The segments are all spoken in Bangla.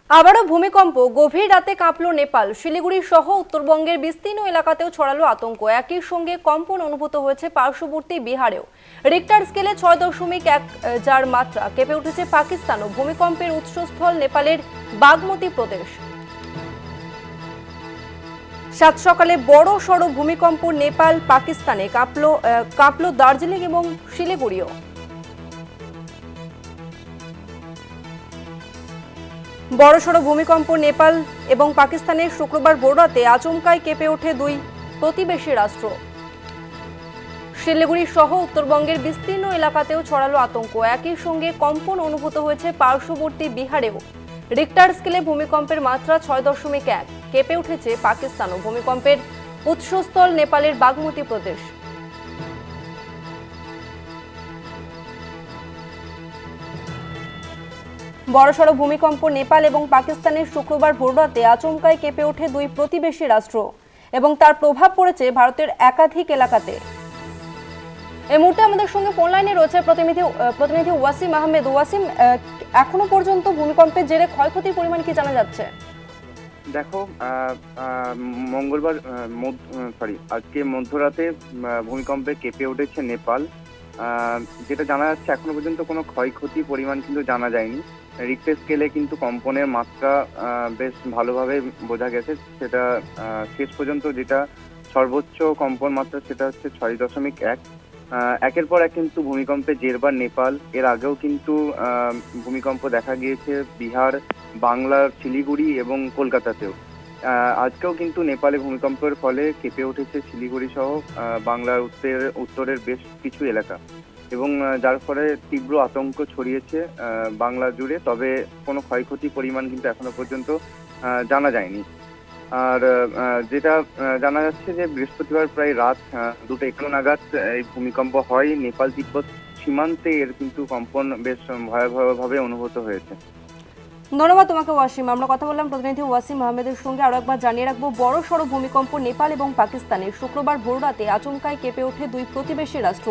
আবারও ভূমিকম্প, গভীর রাতে কাঁপল নেপাল। শিলিগুড়ি সহ উত্তরবঙ্গের বিস্তীর্ণ এলাকাতেও ছড়ালো আতঙ্ক। একই সঙ্গে কম্পন অনুভূত হয়েছে পার্শ্ববর্তী বিহারেও। রিক্টার স্কেলে 6.1 যার মাত্রা। কেঁপে উঠেছে পাকিস্তানও। ভূমিকম্পের উৎসস্থল নেপালের বাগমতী প্রদেশ। সাত সকালে বড় সড় ভূমিকম্প নেপাল পাকিস্তানে। কাঁপল দার্জিলিং এবং শিলিগুড়িও। বড়সড় ভূমিকম্প নেপাল এবং পাকিস্তানের শুক্রবার ভোররাতে আচমকায় কেঁপে ওঠে দুই প্রতিবেশী রাষ্ট্র। শিলিগুড়ি সহ উত্তরবঙ্গের বিস্তীর্ণ এলাকাতেও ছড়ালো আতঙ্ক। একই সঙ্গে কম্পন অনুভূত হয়েছে পার্শ্ববর্তী বিহারেও। রিক্টার স্কেলে ভূমিকম্পের মাত্রা 6.1। কেঁপে উঠেছে পাকিস্তানও। ভূমিকম্পের উৎসস্থল নেপালের বাগমতী প্রদেশ। বড়সড় ভূমিকম্প নেপাল এবং পাকিস্তানের শুক্রবার ভোররাতে আচমকায় কেঁপে ওঠে দুই প্রতিবেশী রাষ্ট্র এবং তার প্রভাব পড়েছে ভারতের একাধিক এলাকাতে। এই মুহূর্তে আমাদের সঙ্গে ফোন লাইনে রয়েছে প্রতিনিধি ওয়াসিম আহমেদ। ওয়াসিম, এখনো পর্যন্ত ভূমিকম্পের জেরে ক্ষয়ক্ষতির পরিমাণ কি জানা যাচ্ছে? দেখো, আজকে মধ্যরাতে ভূমিকম্পে কেঁপে উঠেছে নেপাল। যেটা জানা যাচ্ছে, এখনো পর্যন্ত কোনো ক্ষয়ক্ষতির পরিমাণ কিন্তু জানা যায়নি। রিক্টার স্কেলে কিন্তু কম্পনের মাত্রা বেশ ভালোভাবে বোঝা গেছে। সেটা শেষ পর্যন্ত যেটা সর্বোচ্চ কম্পন মাত্রা সেটা হচ্ছে 6.1। একের পর এক কিন্তু ভূমিকম্পে জেরবার নেপাল। এর আগেও কিন্তু ভূমিকম্প দেখা গিয়েছে বিহার, বাংলার শিলিগুড়ি এবং কলকাতাতেও। আজকেও কিন্তু নেপালে ভূমিকম্পের ফলে কেঁপে উঠেছে শিলিগুড়ি সহ বাংলার উত্তরের বেশ কিছু এলাকা, এবং যার ফলে তীব্র আতঙ্ক ছড়িয়েছে বাংলা জুড়ে। তবে কোনো ক্ষয়ক্ষতির পরিমাণ কিন্তু এখনো পর্যন্ত জানা যায়নি। আর যেটা জানা যাচ্ছে যে বৃহস্পতিবার প্রায় রাত 2:51 নাগাদ এই ভূমিকম্প হয়। নেপাল তিব্বত সীমান্তে এর কিন্তু কম্পন বেশ ভয়াবহভাবে অনুভূত হয়েছে। ধন্যবাদ তোমাকে ওয়াসিম। আমরা কথা বললাম প্রতিনিধি ওয়াসিম আহমেদের সঙ্গে। আরো একবার জানিয়ে রাখবো, বড় সড় ভূমিকম্প নেপাল এবং পাকিস্তানের শুক্রবার ভোররাতে আচমকায় কেঁপে ওঠে দুই প্রতিবেশী রাষ্ট্র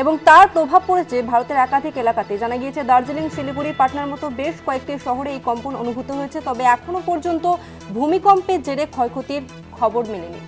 এবং তার প্রভাব পড়েছে ভারতের একাধিক এলাকাতে। জানা গিয়েছে দার্জিলিং, শিলিগুড়ি, পাটনার মতো বেশ কয়েকটি শহরে এই কম্পন অনুভূত হয়েছে। তবে এখনো পর্যন্ত ভূমিকম্পের জেরে ক্ষয়ক্ষতির খবর মেলেনি।